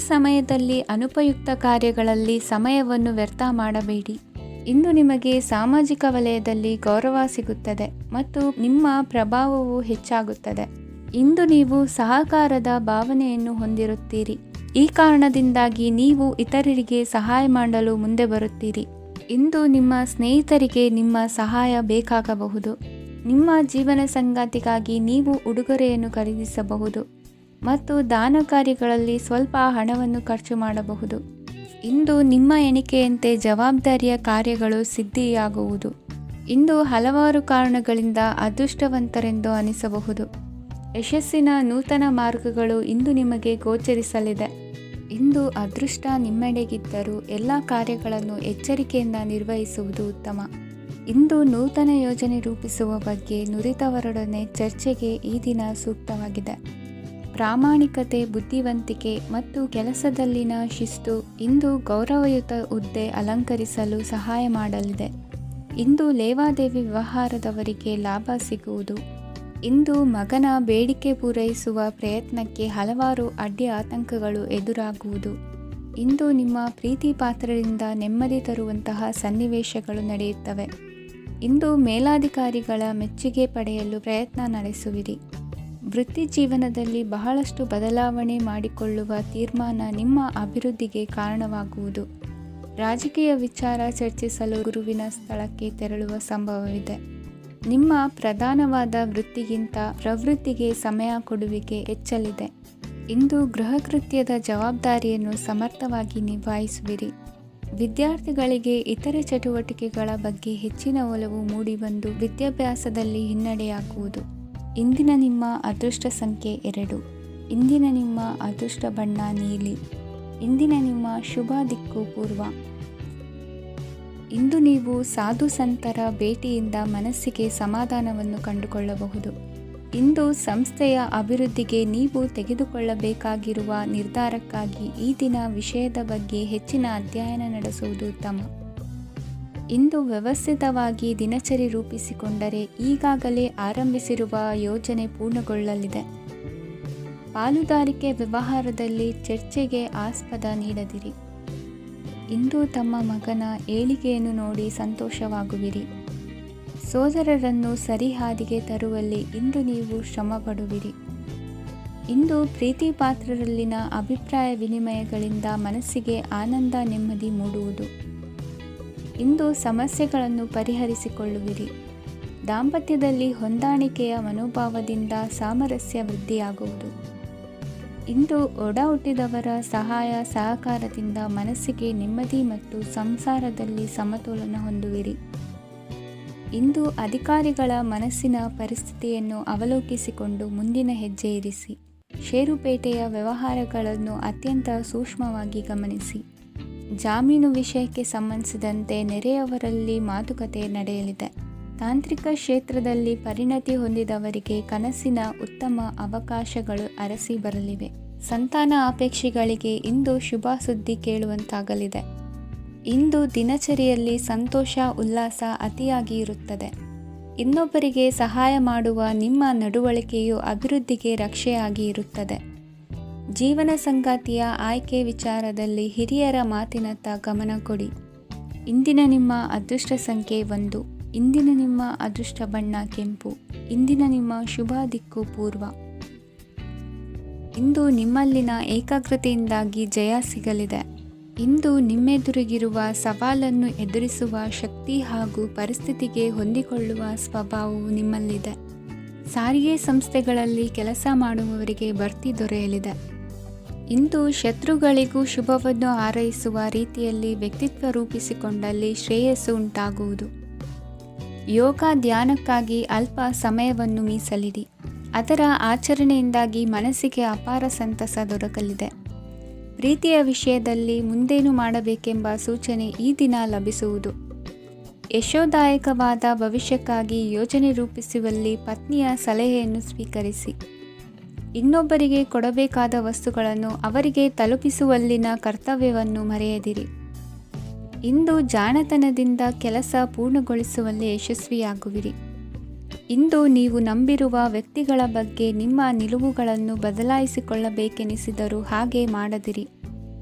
ಸಮಯದಲ್ಲಿ ಅನುಪಯುಕ್ತ ಕಾರ್ಯಗಳಲ್ಲಿ ಸಮಯವನ್ನು ವ್ಯರ್ಥ ಮಾಡಬೇಡಿ. ಇಂದು ನಿಮಗೆ ಸಾಮಾಜಿಕ ವಲಯದಲ್ಲಿ ಗೌರವ ಸಿಗುತ್ತದೆ ಮತ್ತು ನಿಮ್ಮ ಪ್ರಭಾವವು ಹೆಚ್ಚಾಗುತ್ತದೆ. ಇಂದು ನೀವು ಸಹಕಾರದ ಭಾವನೆಯನ್ನು ಹೊಂದಿರುತ್ತೀರಿ. ಈ ಕಾರಣದಿಂದಾಗಿ ನೀವು ಇತರರಿಗೆ ಸಹಾಯ ಮಾಡಲು ಮುಂದೆ ಬರುತ್ತೀರಿ. ಇಂದು ನಿಮ್ಮ ಸ್ನೇಹಿತರಿಗೆ ನಿಮ್ಮ ಸಹಾಯ ಬೇಕಾಗಬಹುದು. ನಿಮ್ಮ ಜೀವನ ಸಂಗಾತಿಗಾಗಿ ನೀವು ಉಡುಗೊರೆಯನ್ನು ಖರೀದಿಸಬಹುದು ಮತ್ತು ದಾನ ಕಾರ್ಯಗಳಲ್ಲಿ ಸ್ವಲ್ಪ ಹಣವನ್ನು ಖರ್ಚು ಮಾಡಬಹುದು. ಇಂದು ನಿಮ್ಮ ಎಣಿಕೆಯಂತೆ ಜವಾಬ್ದಾರಿಯ ಕಾರ್ಯಗಳು ಸಿದ್ಧಿಯಾಗುವುದು. ಇಂದು ಹಲವಾರು ಕಾರಣಗಳಿಂದ ಅದೃಷ್ಟವಂತರೆಂದು ಅನಿಸಬಹುದು. ಯಶಸ್ಸಿನ ನೂತನ ಮಾರ್ಗಗಳು ಇಂದು ನಿಮಗೆ ಗೋಚರಿಸಲಿದೆ. ಇಂದು ಅದೃಷ್ಟ ನಿಮ್ಮೆಡೆಗಿದ್ದರೂ ಎಲ್ಲ ಕಾರ್ಯಗಳನ್ನು ಎಚ್ಚರಿಕೆಯಿಂದ ನಿರ್ವಹಿಸುವುದು ಉತ್ತಮ. ಇಂದು ನೂತನ ಯೋಜನೆ ರೂಪಿಸುವ ಬಗ್ಗೆ ನುರಿತವರೊಡನೆ ಚರ್ಚೆಗೆ ಈ ದಿನ ಸೂಕ್ತವಾಗಿದೆ. ಪ್ರಾಮಾಣಿಕತೆ, ಬುದ್ಧಿವಂತಿಕೆ ಮತ್ತು ಕೆಲಸದಲ್ಲಿನ ಶಿಸ್ತು ಇಂದು ಗೌರವಯುತ ಹುದ್ದೆ ಅಲಂಕರಿಸಲು ಸಹಾಯ ಮಾಡಲಿದೆ. ಇಂದು ಲೇವಾದೇವಿ ವ್ಯವಹಾರದವರಿಗೆ ಲಾಭ ಸಿಗುವುದು. ಇಂದು ಮಗನ ಬೇಡಿಕೆ ಪೂರೈಸುವ ಪ್ರಯತ್ನಕ್ಕೆ ಹಲವಾರು ಅಡ್ಡಿ ಆತಂಕಗಳು ಎದುರಾಗುವುದು. ಇಂದು ನಿಮ್ಮ ಪ್ರೀತಿ ಪಾತ್ರರಿಂದ ನೆಮ್ಮದಿ ತರುವಂತಹ ಸನ್ನಿವೇಶಗಳು ನಡೆಯುತ್ತವೆ. ಇಂದು ಮೇಲಾಧಿಕಾರಿಗಳ ಮೆಚ್ಚುಗೆ ಪಡೆಯಲು ಪ್ರಯತ್ನ ನಡೆಸುವಿರಿ. ವೃತ್ತಿ ಜೀವನದಲ್ಲಿ ಬಹಳಷ್ಟು ಬದಲಾವಣೆ ಮಾಡಿಕೊಳ್ಳುವ ತೀರ್ಮಾನ ನಿಮ್ಮ ಅಭಿವೃದ್ಧಿಗೆ ಕಾರಣವಾಗುವುದು. ರಾಜಕೀಯ ವಿಚಾರ ಚರ್ಚಿಸಲು ಗುರುವಿನ ಸ್ಥಳಕ್ಕೆ ತೆರಳುವ ಸಂಭವವಿದೆ. ನಿಮ್ಮ ಪ್ರಧಾನವಾದ ವೃತ್ತಿಗಿಂತ ಪ್ರವೃತ್ತಿಗೆ ಸಮಯ ಕೊಡುವಿಕೆ ಹೆಚ್ಚಲಿದೆ. ಇಂದು ಗೃಹ ಕೃತ್ಯದ ಜವಾಬ್ದಾರಿಯನ್ನು ಸಮರ್ಥವಾಗಿ ನಿಭಾಯಿಸುವಿರಿ. ವಿದ್ಯಾರ್ಥಿಗಳಿಗೆ ಇತರೆ ಚಟುವಟಿಕೆಗಳ ಬಗ್ಗೆ ಹೆಚ್ಚಿನ ಒಲವು ಮೂಡಿಬಂದು ವಿದ್ಯಾಭ್ಯಾಸದಲ್ಲಿ ಹಿನ್ನಡೆಯಾಗುವುದು. ಇಂದಿನ ನಿಮ್ಮ ಅದೃಷ್ಟ ಸಂಖ್ಯೆ 2. ಇಂದಿನ ನಿಮ್ಮ ಅದೃಷ್ಟ ಬಣ್ಣ ನೀಲಿ. ಇಂದಿನ ನಿಮ್ಮ ಶುಭ ದಿಕ್ಕು ಪೂರ್ವ. ಇಂದು ನೀವು ಸಾಧು ಸಂತರ ಭೇಟಿಯಿಂದ ಮನಸ್ಸಿಗೆ ಸಮಾಧಾನವನ್ನು ಕಂಡುಕೊಳ್ಳಬಹುದು. ಇಂದು ಸಂಸ್ಥೆಯ ಅಭಿವೃದ್ಧಿಗೆ ನೀವು ತೆಗೆದುಕೊಳ್ಳಬೇಕಾಗಿರುವ ನಿರ್ಧಾರಕ್ಕಾಗಿ ಈ ದಿನ ವಿಷಯದ ಬಗ್ಗೆ ಹೆಚ್ಚಿನ ಅಧ್ಯಯನ ನಡೆಸುವುದು ಉತ್ತಮ. ಇಂದು ವ್ಯವಸ್ಥಿತವಾಗಿ ದಿನಚರಿ ರೂಪಿಸಿಕೊಂಡರೆ ಈಗಾಗಲೇ ಆರಂಭಿಸಿರುವ ಯೋಜನೆ ಪೂರ್ಣಗೊಳ್ಳಲಿದೆ. ಪಾಲುದಾರಿಕೆ ವ್ಯವಹಾರದಲ್ಲಿ ಚರ್ಚೆಗೆ ಆಸ್ಪದ ನೀಡದಿರಿ. ಇಂದು ತಮ್ಮ ಮಗನ ಏಳಿಗೆಯನ್ನು ನೋಡಿ ಸಂತೋಷವಾಗುವಿರಿ. ಸೋದರರನ್ನು ಸರಿಹಾದಿಗೆ ತರುವಲ್ಲಿ ಇಂದು ನೀವು ಶ್ರಮಪಡುವಿರಿ. ಇಂದು ಪ್ರೀತಿ ಪಾತ್ರರಲ್ಲಿನ ಅಭಿಪ್ರಾಯ ವಿನಿಮಯಗಳಿಂದ ಮನಸ್ಸಿಗೆ ಆನಂದ, ನೆಮ್ಮದಿ ಮೂಡುವುದು. ಇಂದು ಸಮಸ್ಯೆಗಳನ್ನು ಪರಿಹರಿಸಿಕೊಳ್ಳುವಿರಿ. ದಾಂಪತ್ಯದಲ್ಲಿ ಹೊಂದಾಣಿಕೆಯ ಮನೋಭಾವದಿಂದ ಸಾಮರಸ್ಯ ವೃದ್ಧಿಯಾಗುವುದು. ಇಂದು ಒಡ ಹುಟ್ಟಿದವರ ಸಹಾಯ ಸಹಕಾರದಿಂದ ಮನಸ್ಸಿಗೆ ನೆಮ್ಮದಿ ಮತ್ತು ಸಂಸಾರದಲ್ಲಿ ಸಮತೋಲನ ಹೊಂದುವಿರಿ. ಇಂದು ಅಧಿಕಾರಿಗಳ ಮನಸ್ಸಿನ ಪರಿಸ್ಥಿತಿಯನ್ನು ಅವಲೋಕಿಸಿಕೊಂಡು ಮುಂದಿನ ಹೆಜ್ಜೆ ಇರಿಸಿ. ಷೇರುಪೇಟೆಯ ವ್ಯವಹಾರಗಳನ್ನು ಅತ್ಯಂತ ಸೂಕ್ಷ್ಮವಾಗಿ ಗಮನಿಸಿ. ಜಾಮೀನು ವಿಷಯಕ್ಕೆ ಸಂಬಂಧಿಸಿದಂತೆ ನೆರೆಯವರಲ್ಲಿ ಮಾತುಕತೆ ನಡೆಯಲಿದೆ. ತಾಂತ್ರಿಕ ಕ್ಷೇತ್ರದಲ್ಲಿ ಪರಿಣತಿ ಹೊಂದಿದವರಿಗೆ ಕನಸಿನ ಉತ್ತಮ ಅವಕಾಶಗಳು ಅರಸಿ ಬರಲಿವೆ. ಸಂತಾನ ಅಪೇಕ್ಷೆಗಳಿಗೆ ಇಂದು ಶುಭ ಸುದ್ದಿ ಕೇಳುವಂತಾಗಲಿದೆ. ಇಂದು ದಿನಚರಿಯಲ್ಲಿ ಸಂತೋಷ, ಉಲ್ಲಾಸ ಅತಿಯಾಗಿ ಇರುತ್ತದೆ. ಇನ್ನೊಬ್ಬರಿಗೆ ಸಹಾಯ ಮಾಡುವ ನಿಮ್ಮ ನಡವಳಿಕೆಯು ಅಭಿವೃದ್ಧಿಗೆ ರಕ್ಷೆಯಾಗಿ ಇರುತ್ತದೆ. ಜೀವನ ಸಂಗಾತಿಯ ಆಯ್ಕೆ ವಿಚಾರದಲ್ಲಿ ಹಿರಿಯರ ಮಾತಿನತ್ತ ಗಮನ ಕೊಡಿ. ಇಂದಿನ ನಿಮ್ಮ ಅದೃಷ್ಟ ಸಂಖ್ಯೆ 1. ಇಂದಿನ ನಿಮ್ಮ ಅದೃಷ್ಟ ಬಣ್ಣ ಕೆಂಪು. ಇಂದಿನ ನಿಮ್ಮ ಶುಭ ದಿಕ್ಕು ಪೂರ್ವ. ಇಂದು ನಿಮ್ಮಲ್ಲಿನ ಏಕಾಗ್ರತೆಯಿಂದಾಗಿ ಜಯ ಸಿಗಲಿದೆ. ಇಂದು ನಿಮ್ಮೆದುರಿಗಿರುವ ಸವಾಲನ್ನು ಎದುರಿಸುವ ಶಕ್ತಿ ಹಾಗೂ ಪರಿಸ್ಥಿತಿಗೆ ಹೊಂದಿಕೊಳ್ಳುವ ಸ್ವಭಾವವು ನಿಮ್ಮಲ್ಲಿದೆ. ಸಾರಿಗೆ ಸಂಸ್ಥೆಗಳಲ್ಲಿ ಕೆಲಸ ಮಾಡುವವರಿಗೆ ಬಡ್ತಿ ದೊರೆಯಲಿದೆ. ಇಂದು ಶತ್ರುಗಳಿಗೂ ಶುಭವನ್ನು ಹಾರೈಸುವ ರೀತಿಯಲ್ಲಿ ವ್ಯಕ್ತಿತ್ವ ರೂಪಿಸಿಕೊಂಡಲ್ಲಿ ಶ್ರೇಯಸ್ಸು ಉಂಟಾಗುವುದು. ಯೋಗ ಧ್ಯಾನಕ್ಕಾಗಿ ಅಲ್ಪ ಸಮಯವನ್ನು ಮೀಸಲಿಡಿ. ಅದರ ಆಚರಣೆಯಿಂದಾಗಿ ಮನಸ್ಸಿಗೆ ಅಪಾರ ಸಂತಸ ದೊರಕಲಿದೆ. ಪ್ರೀತಿಯ ವಿಷಯದಲ್ಲಿ ಮುಂದೇನು ಮಾಡಬೇಕೆಂಬ ಸೂಚನೆ ಈ ದಿನ ಲಭಿಸುವುದು. ಯಶೋದಾಯಕವಾದ ಭವಿಷ್ಯಕ್ಕಾಗಿ ಯೋಜನೆ ರೂಪಿಸುವಲ್ಲಿ ಪತ್ನಿಯ ಸಲಹೆಯನ್ನು ಸ್ವೀಕರಿಸಿ. ಇನ್ನೊಬ್ಬರಿಗೆ ಕೊಡಬೇಕಾದ ವಸ್ತುಗಳನ್ನು ಅವರಿಗೆ ತಲುಪಿಸುವಲ್ಲಿನ ಕರ್ತವ್ಯವನ್ನು ಮರೆಯದಿರಿ. ಇಂದು ಜಾಣತನದಿಂದ ಕೆಲಸ ಪೂರ್ಣಗೊಳಿಸುವಲ್ಲಿ ಯಶಸ್ವಿಯಾಗುವಿರಿ. ಇಂದು ನೀವು ನಂಬಿರುವ ವ್ಯಕ್ತಿಗಳ ಬಗ್ಗೆ ನಿಮ್ಮ ನಿಲುವುಗಳನ್ನು ಬದಲಾಯಿಸಿಕೊಳ್ಳಬೇಕೆನಿಸಿದರೂ ಹಾಗೆ ಮಾಡದಿರಿ.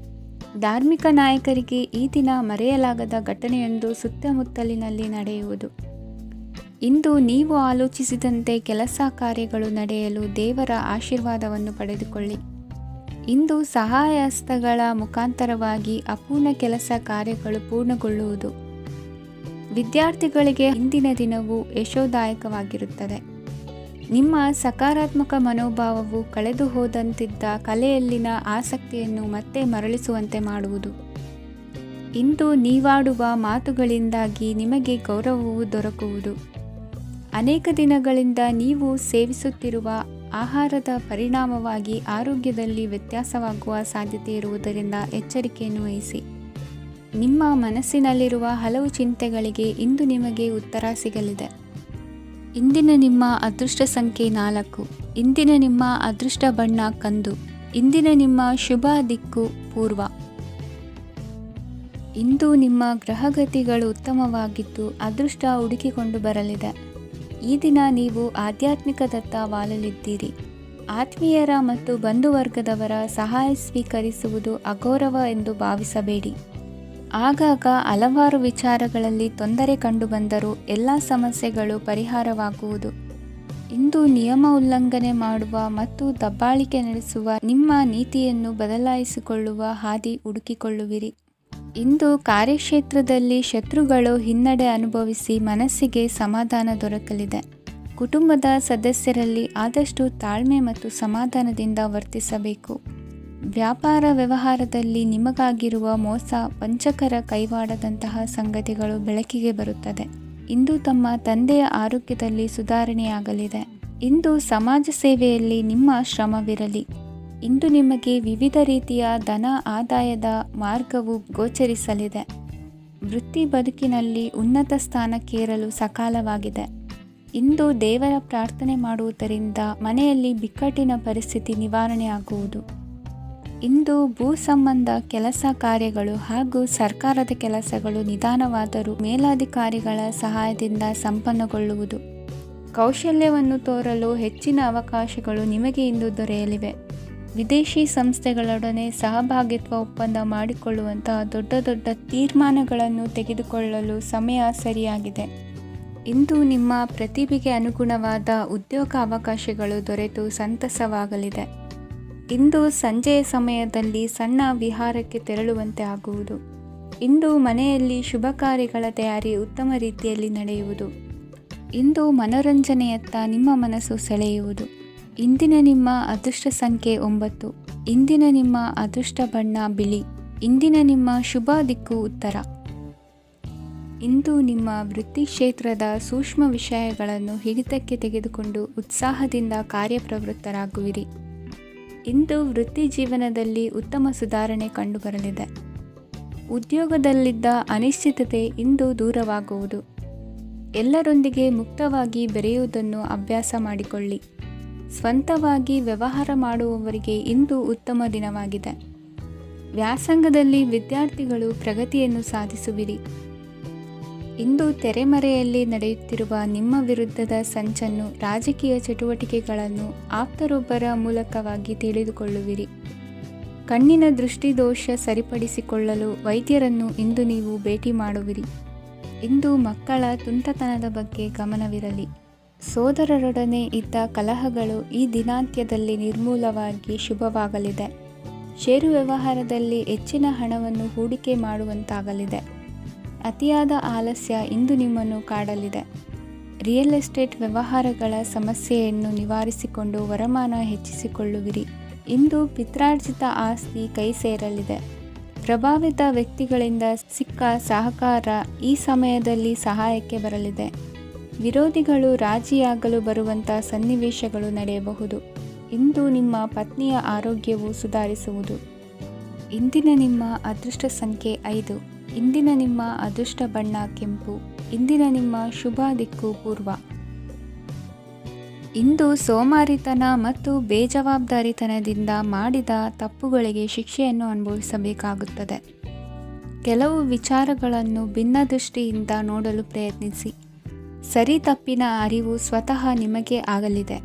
ಧಾರ್ಮಿಕ ನಾಯಕರಿಗೆ ಈ ದಿನ ಮರೆಯಲಾಗದ ಘಟನೆಯೊಂದು ಸುತ್ತಮುತ್ತಲಿನಲ್ಲಿ ನಡೆಯುವುದು. ಇಂದು ನೀವು ಆಲೋಚಿಸಿದಂತೆ ಕೆಲಸ ಕಾರ್ಯಗಳು ನಡೆಯಲು ದೇವರ ಆಶೀರ್ವಾದವನ್ನು ಪಡೆದುಕೊಳ್ಳಿ. ಇಂದು ಸಹಾಯ ಹಸ್ತಗಳ ಮುಖಾಂತರವಾಗಿ ಅಪೂರ್ಣ ಕೆಲಸ ಕಾರ್ಯಗಳು ಪೂರ್ಣಗೊಳ್ಳುವುದು. ವಿದ್ಯಾರ್ಥಿಗಳಿಗೆ ಇಂದಿನ ದಿನವು ಯಶೋದಾಯಕವಾಗಿರುತ್ತದೆ. ನಿಮ್ಮ ಸಕಾರಾತ್ಮಕ ಮನೋಭಾವವು ಕಳೆದು ಹೋದಂತಿದ್ದ ಕಲೆಯಲ್ಲಿನ ಆಸಕ್ತಿಯನ್ನು ಮತ್ತೆ ಮರಳಿಸುವಂತೆ ಮಾಡುವುದು. ಇಂದು ನೀವಾಡುವ ಮಾತುಗಳಿಂದಾಗಿ ನಿಮಗೆ ಗೌರವವು ದೊರಕುವುದು. ಅನೇಕ ದಿನಗಳಿಂದ ನೀವು ಸೇವಿಸುತ್ತಿರುವ ಆಹಾರದ ಪರಿಣಾಮವಾಗಿ ಆರೋಗ್ಯದಲ್ಲಿ ವ್ಯತ್ಯಾಸವಾಗುವ ಸಾಧ್ಯತೆ ಇರುವುದರಿಂದ ಎಚ್ಚರಿಕೆಯನ್ನು ವಹಿಸಿ. ನಿಮ್ಮ ಮನಸ್ಸಿನಲ್ಲಿರುವ ಹಲವು ಚಿಂತೆಗಳಿಗೆ ಇಂದು ನಿಮಗೆ ಉತ್ತರ ಸಿಗಲಿದೆ. ಇಂದಿನ ನಿಮ್ಮ ಅದೃಷ್ಟ ಸಂಖ್ಯೆ 4. ಇಂದಿನ ನಿಮ್ಮ ಅದೃಷ್ಟ ಬಣ್ಣ ಕಂದು. ಇಂದಿನ ನಿಮ್ಮ ಶುಭ ದಿಕ್ಕು ಪೂರ್ವ. ಇಂದು ನಿಮ್ಮ ಗ್ರಹಗತಿಗಳು ಉತ್ತಮವಾಗಿದ್ದು ಅದೃಷ್ಟ ಹುಡುಕಿಕೊಂಡು ಬರಲಿದೆ. ಈ ದಿನ ನೀವು ಆಧ್ಯಾತ್ಮಿಕದತ್ತ ವಾಲಲಿದ್ದೀರಿ. ಆತ್ಮೀಯರ ಮತ್ತು ಬಂಧುವರ್ಗದವರ ಸಹಾಯ ಸ್ವೀಕರಿಸುವುದು ಅಗೌರವ ಎಂದು ಭಾವಿಸಬೇಡಿ. ಆಗಾಗ ಹಲವಾರು ವಿಚಾರಗಳಲ್ಲಿ ತೊಂದರೆ ಕಂಡುಬಂದರೂ ಎಲ್ಲ ಸಮಸ್ಯೆಗಳು ಪರಿಹಾರವಾಗುವುದು. ಇಂದು ನಿಯಮ ಉಲ್ಲಂಘನೆ ಮಾಡುವ ಮತ್ತು ದಬ್ಬಾಳಿಕೆ ನಡೆಸುವ ನಿಮ್ಮ ನೀತಿಯನ್ನು ಬದಲಾಯಿಸಿಕೊಳ್ಳುವ ಹಾದಿ ಹುಡುಕಿಕೊಳ್ಳುವಿರಿ. ಇಂದು ಕಾರ್ಯಕ್ಷೇತ್ರದಲ್ಲಿ ಶತ್ರುಗಳು ಹಿನ್ನಡೆ ಅನುಭವಿಸಿ ಮನಸ್ಸಿಗೆ ಸಮಾಧಾನ ದೊರಕಲಿದೆ. ಕುಟುಂಬದ ಸದಸ್ಯರಲ್ಲಿ ಆದಷ್ಟು ತಾಳ್ಮೆ ಮತ್ತು ಸಮಾಧಾನದಿಂದ ವರ್ತಿಸಬೇಕು. ವ್ಯಾಪಾರ ವ್ಯವಹಾರದಲ್ಲಿ ನಿಮಗಾಗಿರುವ ಮೋಸ, ವಂಚಕರ ಕೈವಾಡದಂತಹ ಸಂಗತಿಗಳು ಬೆಳಕಿಗೆ ಬರುತ್ತದೆ. ಇಂದು ತಮ್ಮ ತಂದೆಯ ಆರೋಗ್ಯದಲ್ಲಿ ಸುಧಾರಣೆಯಾಗಲಿದೆ. ಇಂದು ಸಮಾಜ ಸೇವೆಯಲ್ಲಿ ನಿಮ್ಮ ಶ್ರಮವಿರಲಿ. ಇಂದು ನಿಮಗೆ ವಿವಿಧ ರೀತಿಯ ಧನ ಆದಾಯದ ಮಾರ್ಗವು ಗೋಚರಿಸಲಿದೆ. ವೃತ್ತಿ ಬದುಕಿನಲ್ಲಿ ಉನ್ನತ ಸ್ಥಾನಕ್ಕೇರಲು ಸಕಾಲವಾಗಿದೆ. ಇಂದು ದೇವರ ಪ್ರಾರ್ಥನೆ ಮಾಡುವುದರಿಂದ ಮನೆಯಲ್ಲಿ ಬಿಕ್ಕಟ್ಟಿನ ಪರಿಸ್ಥಿತಿ ನಿವಾರಣೆಯಾಗುವುದು. ಇಂದು ಭೂ ಸಂಬಂಧ ಕೆಲಸ ಕಾರ್ಯಗಳು ಹಾಗೂ ಸರ್ಕಾರದ ಕೆಲಸಗಳು ನಿಧಾನವಾದರೂ ಮೇಲಾಧಿಕಾರಿಗಳ ಸಹಾಯದಿಂದ ಸಂಪನ್ನಗೊಳ್ಳುವುದು. ಕೌಶಲ್ಯವನ್ನು ತೋರಲು ಹೆಚ್ಚಿನ ಅವಕಾಶಗಳು ನಿಮಗೆ ಇಂದು ದೊರೆಯಲಿವೆ. ವಿದೇಶಿ ಸಂಸ್ಥೆಗಳೊಡನೆ ಸಹಭಾಗಿತ್ವ ಒಪ್ಪಂದ ಮಾಡಿಕೊಳ್ಳುವಂತಹ ದೊಡ್ಡ ದೊಡ್ಡ ತೀರ್ಮಾನಗಳನ್ನು ತೆಗೆದುಕೊಳ್ಳಲು ಸಮಯ ಸರಿಯಾಗಿದೆ. ಇಂದು ನಿಮ್ಮ ಪ್ರತಿಭೆಗೆ ಅನುಗುಣವಾದ ಉದ್ಯೋಗ ಅವಕಾಶಗಳು ದೊರೆತು ಸಂತಸವಾಗಲಿದೆ. ಇಂದು ಸಂಜೆಯ ಸಮಯದಲ್ಲಿ ಸಣ್ಣ ವಿಹಾರಕ್ಕೆ ತೆರಳುವಂತೆ ಆಗುವುದು. ಇಂದು ಮನೆಯಲ್ಲಿ ಶುಭ ಕಾರ್ಯಗಳ ತಯಾರಿ ಉತ್ತಮ ರೀತಿಯಲ್ಲಿ ನಡೆಯುವುದು. ಇಂದು ಮನೋರಂಜನೆಯತ್ತ ನಿಮ್ಮ ಮನಸ್ಸು ಸೆಳೆಯುವುದು. ಇಂದಿನ ನಿಮ್ಮ ಅದೃಷ್ಟ ಸಂಖ್ಯೆ 9. ಇಂದಿನ ನಿಮ್ಮ ಅದೃಷ್ಟ ಬಣ್ಣ ಬಿಳಿ. ಇಂದಿನ ನಿಮ್ಮ ಶುಭ ದಿಕ್ಕು ಉತ್ತರ. ಇಂದು ನಿಮ್ಮ ವೃತ್ತಿ ಕ್ಷೇತ್ರದ ಸೂಕ್ಷ್ಮ ವಿಷಯಗಳನ್ನು ಹಿಡಿತಕ್ಕೆ ತೆಗೆದುಕೊಂಡು ಉತ್ಸಾಹದಿಂದ ಕಾರ್ಯಪ್ರವೃತ್ತರಾಗುವಿರಿ. ಇಂದು ವೃತ್ತಿ ಜೀವನದಲ್ಲಿ ಉತ್ತಮ ಸುಧಾರಣೆ ಕಂಡುಬರಲಿದೆ. ಉದ್ಯೋಗದಲ್ಲಿದ್ದ ಅನಿಶ್ಚಿತತೆ ಇಂದು ದೂರವಾಗುವುದು. ಎಲ್ಲರೊಂದಿಗೆ ಮುಕ್ತವಾಗಿ ಬೆರೆಯುವುದನ್ನು ಅಭ್ಯಾಸ ಮಾಡಿಕೊಳ್ಳಿ. ಸ್ವಂತವಾಗಿ ವ್ಯವಹಾರ ಮಾಡುವವರಿಗೆ ಇಂದು ಉತ್ತಮ ದಿನವಾಗಿದೆ. ವ್ಯಾಸಂಗದಲ್ಲಿ ವಿದ್ಯಾರ್ಥಿಗಳು ಪ್ರಗತಿಯನ್ನು ಸಾಧಿಸುವಿರಿ. ಇಂದು ತೆರೆಮರೆಯಲ್ಲಿ ನಡೆಯುತ್ತಿರುವ ನಿಮ್ಮ ವಿರುದ್ಧದ ಸಂಚನ್ನು, ರಾಜಕೀಯ ಚಟುವಟಿಕೆಗಳನ್ನು ಆಪ್ತರೊಬ್ಬರ ಮೂಲಕವಾಗಿ ತಿಳಿದುಕೊಳ್ಳುವಿರಿ. ಕಣ್ಣಿನ ದೃಷ್ಟಿದೋಷ ಸರಿಪಡಿಸಿಕೊಳ್ಳಲು ವೈದ್ಯರನ್ನು ಇಂದು ನೀವು ಭೇಟಿ ಮಾಡುವಿರಿ. ಇಂದು ಮಕ್ಕಳ ತುಂಟತನದ ಬಗ್ಗೆ ಗಮನವಿರಲಿ. ಸೋದರರೊಡನೆ ಇದ್ದ ಕಲಹಗಳು ಈ ದಿನಾಂತ್ಯದಲ್ಲಿ ನಿರ್ಮೂಲವಾಗಿ ಶುಭವಾಗಲಿದೆ. ಷೇರು ವ್ಯವಹಾರದಲ್ಲಿ ಹೆಚ್ಚಿನ ಹಣವನ್ನು ಹೂಡಿಕೆ ಮಾಡುವಂತಾಗಲಿದೆ. ಅತಿಯಾದ ಆಲಸ್ಯ ಇಂದು ನಿಮ್ಮನ್ನು ಕಾಡಲಿದೆ. ರಿಯಲ್ ಎಸ್ಟೇಟ್ ವ್ಯವಹಾರಗಳ ಸಮಸ್ಯೆಯನ್ನು ನಿವಾರಿಸಿಕೊಂಡು ವರಮಾನ ಹೆಚ್ಚಿಸಿಕೊಳ್ಳುವಿರಿ. ಇಂದು ಪಿತ್ರಾರ್ಜಿತ ಆಸ್ತಿ ಕೈ ಸೇರಲಿದೆ. ಪ್ರಭಾವಿತ ವ್ಯಕ್ತಿಗಳಿಂದ ಸಿಕ್ಕ ಸಹಕಾರ ಈ ಸಮಯದಲ್ಲಿ ಸಹಾಯಕ್ಕೆ ಬರಲಿದೆ. ವಿರೋಧಿಗಳು ರಾಜಿಯಾಗಲು ಬರುವಂಥ ಸನ್ನಿವೇಶಗಳು ನಡೆಯಬಹುದು. ಇಂದು ನಿಮ್ಮ ಪತ್ನಿಯ ಆರೋಗ್ಯವು ಸುಧಾರಿಸುವುದು. ಇಂದಿನ ನಿಮ್ಮ ಅದೃಷ್ಟ ಸಂಖ್ಯೆ 5. ಇಂದಿನ ನಿಮ್ಮ ಅದೃಷ್ಟ ಬಣ್ಣ ಕೆಂಪು. ಇಂದಿನ ನಿಮ್ಮ ಶುಭ ದಿಕ್ಕು ಪೂರ್ವ. ಇಂದು ಸೋಮಾರಿತನ ಮತ್ತು ಬೇಜವಾಬ್ದಾರಿತನದಿಂದ ಮಾಡಿದ ತಪ್ಪುಗಳಿಗೆ ಶಿಕ್ಷೆಯನ್ನು ಅನುಭವಿಸಬೇಕಾಗುತ್ತದೆ. ಕೆಲವು ವಿಚಾರಗಳನ್ನು ಭಿನ್ನ ದೃಷ್ಟಿಯಿಂದ ನೋಡಲು ಪ್ರಯತ್ನಿಸಿ. ಸರಿ ತಪ್ಪಿನ ಅರಿವು ಸ್ವತಃ ನಿಮಗೆ ಆಗಲಿದೆ.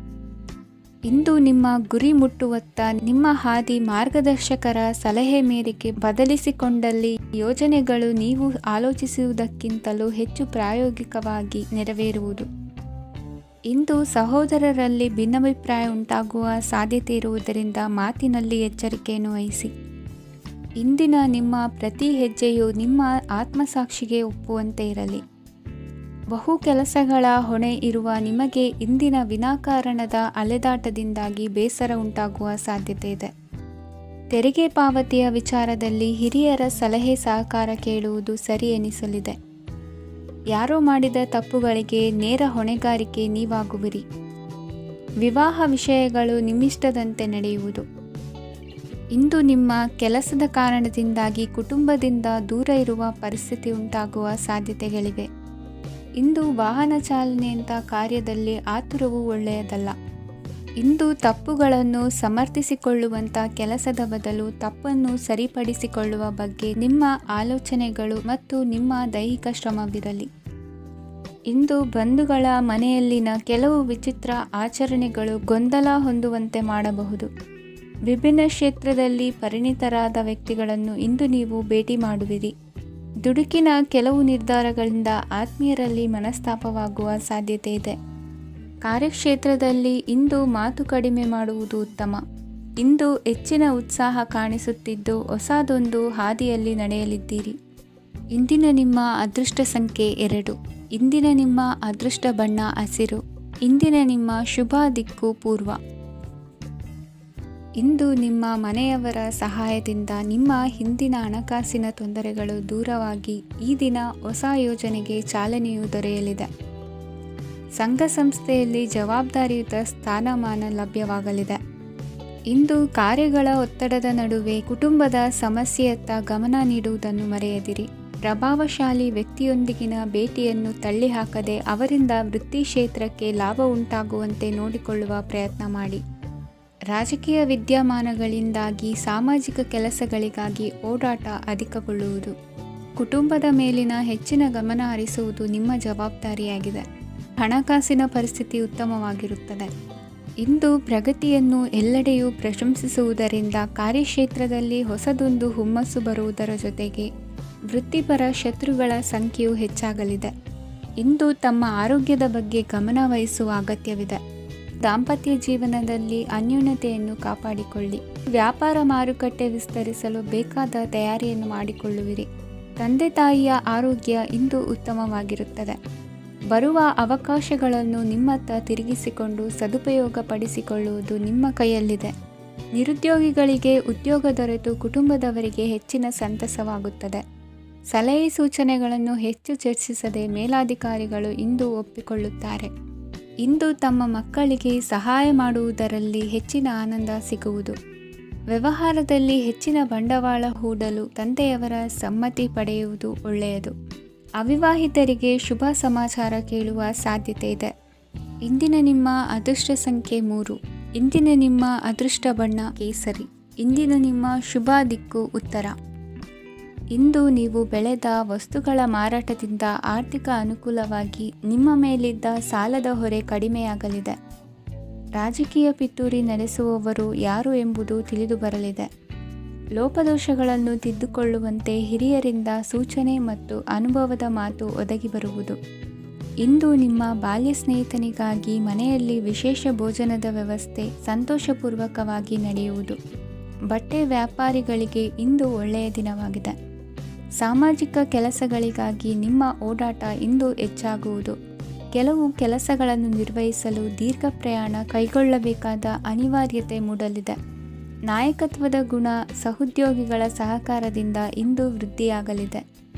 ಇಂದು ನಿಮ್ಮ ಗುರಿ ಮುಟ್ಟುವತ್ತ ನಿಮ್ಮ ಹಾದಿ ಮಾರ್ಗದರ್ಶಕರ ಸಲಹೆ ಮೇರೆಗೆ ಬದಲಿಸಿಕೊಂಡಲ್ಲಿ ಯೋಜನೆಗಳು ನೀವು ಆಲೋಚಿಸುವುದಕ್ಕಿಂತಲೂ ಹೆಚ್ಚು ಪ್ರಾಯೋಗಿಕವಾಗಿ ನೆರವೇರುವುದು. ಇಂದು ಸಹೋದರರಲ್ಲಿ ಭಿನ್ನಾಭಿಪ್ರಾಯ ಉಂಟಾಗುವ ಸಾಧ್ಯತೆ ಇರುವುದರಿಂದ ಮಾತಿನಲ್ಲಿ ಎಚ್ಚರಿಕೆಯನ್ನು ವಹಿಸಿ. ಇಂದಿನ ನಿಮ್ಮ ಪ್ರತಿ ಹೆಜ್ಜೆಯು ನಿಮ್ಮ ಆತ್ಮಸಾಕ್ಷಿಗೆ ಒಪ್ಪುವಂತೆ ಇರಲಿ. ಬಹು ಕೆಲಸಗಳ ಹೊಣೆ ಇರುವ ನಿಮಗೆ ಇಂದಿನ ವಿನಾಕಾರಣದ ಅಲೆದಾಟದಿಂದಾಗಿ ಬೇಸರ ಉಂಟಾಗುವ ಸಾಧ್ಯತೆ ಇದೆ. ತೆರಿಗೆ ಪಾವತಿಯ ವಿಚಾರದಲ್ಲಿ ಹಿರಿಯರ ಸಲಹೆ ಸಹಕಾರ ಕೇಳುವುದು ಸರಿ ಎನಿಸಲಿದೆ. ಯಾರೋ ಮಾಡಿದ ತಪ್ಪುಗಳಿಗೆ ನೇರ ಹೊಣೆಗಾರಿಕೆ ನೀವಾಗುವಿರಿ. ವಿವಾಹ ವಿಷಯಗಳು ನಿಮ್ಮಿಷ್ಟದಂತೆ ನಡೆಯುವುದು. ಇಂದು ನಿಮ್ಮ ಕೆಲಸದ ಕಾರಣದಿಂದಾಗಿ ಕುಟುಂಬದಿಂದ ದೂರ ಇರುವ ಪರಿಸ್ಥಿತಿ ಉಂಟಾಗುವ ಸಾಧ್ಯತೆಗಳಿವೆ. ಇಂದು ವಾಹನ ಚಾಲನೆಯಂಥ ಕಾರ್ಯದಲ್ಲಿ ಆತುರವು ಒಳ್ಳೆಯದಲ್ಲ. ಇಂದು ತಪ್ಪುಗಳನ್ನು ಸಮರ್ಥಿಸಿಕೊಳ್ಳುವಂಥ ಕೆಲಸದ ಬದಲು ತಪ್ಪನ್ನು ಸರಿಪಡಿಸಿಕೊಳ್ಳುವ ಬಗ್ಗೆ ನಿಮ್ಮ ಆಲೋಚನೆಗಳು ಮತ್ತು ನಿಮ್ಮ ದೈಹಿಕ ಶ್ರಮವಿರಲಿ. ಇಂದು ಬಂಧುಗಳ ಮನೆಯಲ್ಲಿನ ಕೆಲವು ವಿಚಿತ್ರ ಆಚರಣೆಗಳು ಗೊಂದಲ ಹೊಂದುವಂತೆ ಮಾಡಬಹುದು. ವಿಭಿನ್ನ ಕ್ಷೇತ್ರದಲ್ಲಿ ಪರಿಣಿತರಾದ ವ್ಯಕ್ತಿಗಳನ್ನು ಇಂದು ನೀವು ಭೇಟಿ ಮಾಡುವಿರಿ. ದುಡುಕಿನ ಕೆಲವು ನಿರ್ಧಾರಗಳಿಂದ ಆತ್ಮೀಯರಲ್ಲಿ ಮನಸ್ತಾಪವಾಗುವ ಸಾಧ್ಯತೆ ಇದೆ. ಕಾರ್ಯಕ್ಷೇತ್ರದಲ್ಲಿ ಇಂದು ಮಾತು ಕಡಿಮೆ ಮಾಡುವುದು ಉತ್ತಮ. ಇಂದು ಹೆಚ್ಚಿನ ಉತ್ಸಾಹ ಕಾಣಿಸುತ್ತಿದ್ದು ಹೊಸದೊಂದು ಹಾದಿಯಲ್ಲಿ ನಡೆಯಲಿದ್ದೀರಿ. ಇಂದಿನ ನಿಮ್ಮ ಅದೃಷ್ಟ ಸಂಖ್ಯೆ 2. ಇಂದಿನ ನಿಮ್ಮ ಅದೃಷ್ಟ ಬಣ್ಣ ಹಸಿರು. ಇಂದಿನ ನಿಮ್ಮ ಶುಭ ದಿಕ್ಕು ಪೂರ್ವ. ಇಂದು ನಿಮ್ಮ ಮನೆಯವರ ಸಹಾಯದಿಂದ ನಿಮ್ಮ ಹಿಂದಿನ ಹಣಕಾಸಿನ ತೊಂದರೆಗಳು ದೂರವಾಗಿ ಈ ದಿನ ಹೊಸ ಯೋಜನೆಗೆ ಚಾಲನೆಯು ದೊರೆಯಲಿದೆ. ಸಂಘ ಸಂಸ್ಥೆಯಲ್ಲಿ ಜವಾಬ್ದಾರಿಯುತ ಸ್ಥಾನಮಾನ ಲಭ್ಯವಾಗಲಿದೆ. ಇಂದು ಕಾರ್ಯಗಳ ಒತ್ತಡದ ನಡುವೆ ಕುಟುಂಬದ ಸಮಸ್ಯೆಯತ್ತ ಗಮನ ನೀಡುವುದನ್ನು ಮರೆಯದಿರಿ. ಪ್ರಭಾವಶಾಲಿ ವ್ಯಕ್ತಿಯೊಂದಿಗಿನ ಭೇಟಿಯನ್ನು ತಳ್ಳಿಹಾಕದೆ ಅವರಿಂದ ವೃತ್ತಿ ಕ್ಷೇತ್ರಕ್ಕೆ ಲಾಭ ಉಂಟಾಗುವಂತೆ ನೋಡಿಕೊಳ್ಳುವ ಪ್ರಯತ್ನ ಮಾಡಿ. ರಾಜಕೀಯ ವಿದ್ಯಮಾನಗಳಿಂದಾಗಿ ಸಾಮಾಜಿಕ ಕೆಲಸಗಳಿಗಾಗಿ ಓಡಾಟ ಅಧಿಕಗೊಳ್ಳುವುದು. ಕುಟುಂಬದ ಮೇಲಿನ ಹೆಚ್ಚಿನ ಗಮನ ಹರಿಸುವುದು ನಿಮ್ಮ ಜವಾಬ್ದಾರಿಯಾಗಿದೆ. ಹಣಕಾಸಿನ ಪರಿಸ್ಥಿತಿ ಉತ್ತಮವಾಗಿರುತ್ತದೆ. ಇಂದು ಪ್ರಗತಿಯನ್ನು ಎಲ್ಲೆಡೆಯೂ ಪ್ರಶಂಸಿಸುವುದರಿಂದ ಕಾರ್ಯಕ್ಷೇತ್ರದಲ್ಲಿ ಹೊಸದೊಂದು ಹುಮ್ಮಸ್ಸು ಬರುವುದರ ಜೊತೆಗೆ ವೃತ್ತಿಪರ ಶತ್ರುಗಳ ಸಂಖ್ಯೆಯು ಹೆಚ್ಚಾಗಲಿದೆ. ಇಂದು ತಮ್ಮ ಆರೋಗ್ಯದ ಬಗ್ಗೆ ಗಮನ ವಹಿಸುವ ಅಗತ್ಯವಿದೆ. ದಾಂಪತ್ಯ ಜೀವನದಲ್ಲಿ ಅನ್ಯೋನ್ಯತೆಯನ್ನು ಕಾಪಾಡಿಕೊಳ್ಳಿ. ವ್ಯಾಪಾರ ಮಾರುಕಟ್ಟೆ ವಿಸ್ತರಿಸಲು ಬೇಕಾದ ತಯಾರಿಯನ್ನು ಮಾಡಿಕೊಳ್ಳುವಿರಿ. ತಂದೆ ತಾಯಿಯ ಆರೋಗ್ಯ ಇಂದು ಉತ್ತಮವಾಗಿರುತ್ತದೆ. ಬರುವ ಅವಕಾಶಗಳನ್ನು ನಿಮ್ಮತ್ತ ತಿರುಗಿಸಿಕೊಂಡು ಸದುಪಯೋಗಪಡಿಸಿಕೊಳ್ಳುವುದು ನಿಮ್ಮ ಕೈಯಲ್ಲಿದೆ. ನಿರುದ್ಯೋಗಿಗಳಿಗೆ ಉದ್ಯೋಗ ದೊರೆತು ಕುಟುಂಬದವರಿಗೆ ಹೆಚ್ಚಿನ ಸಂತಸವಾಗುತ್ತದೆ. ಸಲಹೆ ಸೂಚನೆಗಳನ್ನು ಹೆಚ್ಚು ಚರ್ಚಿಸದೆ ಮೇಲಾಧಿಕಾರಿಗಳು ಇಂದು ಒಪ್ಪಿಕೊಳ್ಳುತ್ತಾರೆ. ಇಂದು ತಮ್ಮ ಮಕ್ಕಳಿಗೆ ಸಹಾಯ ಮಾಡುವುದರಲ್ಲಿ ಹೆಚ್ಚಿನ ಆನಂದ ಸಿಗುವುದು. ವ್ಯವಹಾರದಲ್ಲಿ ಹೆಚ್ಚಿನ ಬಂಡವಾಳ ಹೂಡಲು ತಂದೆಯವರ ಸಮ್ಮತಿ ಪಡೆಯುವುದು ಒಳ್ಳೆಯದು. ಅವಿವಾಹಿತರಿಗೆ ಶುಭ ಸಮಾಚಾರ ಕೇಳುವ ಸಾಧ್ಯತೆ ಇದೆ. ಇಂದಿನ ನಿಮ್ಮ ಅದೃಷ್ಟ ಸಂಖ್ಯೆ 3. ಇಂದಿನ ನಿಮ್ಮ ಅದೃಷ್ಟ ಬಣ್ಣ ಕೇಸರಿ. ಇಂದಿನ ನಿಮ್ಮ ಶುಭ ದಿಕ್ಕು ಉತ್ತರ. ಇಂದು ನೀವು ಬೆಳೆದ ವಸ್ತುಗಳ ಮಾರಾಟದಿಂದ ಆರ್ಥಿಕ ಅನುಕೂಲವಾಗಿ ನಿಮ್ಮ ಮೇಲಿದ್ದ ಸಾಲದ ಹೊರೆ ಕಡಿಮೆಯಾಗಲಿದೆ. ರಾಜಕೀಯ ಪಿತೂರಿ ನಡೆಸುವವರು ಯಾರು ಎಂಬುದು ತಿಳಿದು ಬರಲಿದೆ. ಲೋಪದೋಷಗಳನ್ನು ತಿದ್ದುಕೊಳ್ಳುವಂತೆ ಹಿರಿಯರಿಂದ ಸೂಚನೆ ಮತ್ತು ಅನುಭವದ ಮಾತು ಒದಗಿ ಬರುವುದು. ಇಂದು ನಿಮ್ಮ ಬಾಲ್ಯ ಸ್ನೇಹಿತನಿಗಾಗಿ ಮನೆಯಲ್ಲಿ ವಿಶೇಷ ಭೋಜನದ ವ್ಯವಸ್ಥೆ ಸಂತೋಷಪೂರ್ವಕವಾಗಿ ನಡೆಯುವುದು. ಬಟ್ಟೆ ವ್ಯಾಪಾರಿಗಳಿಗೆ ಇಂದು ಒಳ್ಳೆಯ ದಿನವಾಗಿದೆ. ಸಾಮಾಜಿಕ ಕೆಲಸಗಳಿಗಾಗಿ ನಿಮ್ಮ ಓಡಾಟ ಇಂದು ಹೆಚ್ಚಾಗುವುದು. ಕೆಲವು ಕೆಲಸಗಳನ್ನು ನಿರ್ವಹಿಸಲು ದೀರ್ಘ ಪ್ರಯಾಣ ಕೈಗೊಳ್ಳಬೇಕಾದ ಅನಿವಾರ್ಯತೆ ಮೂಡಲಿದೆ. ನಾಯಕತ್ವದ ಗುಣ ಸಹೋದ್ಯೋಗಿಗಳ ಸಹಕಾರದಿಂದ ಇಂದು ವೃದ್ಧಿಯಾಗಲಿದೆ.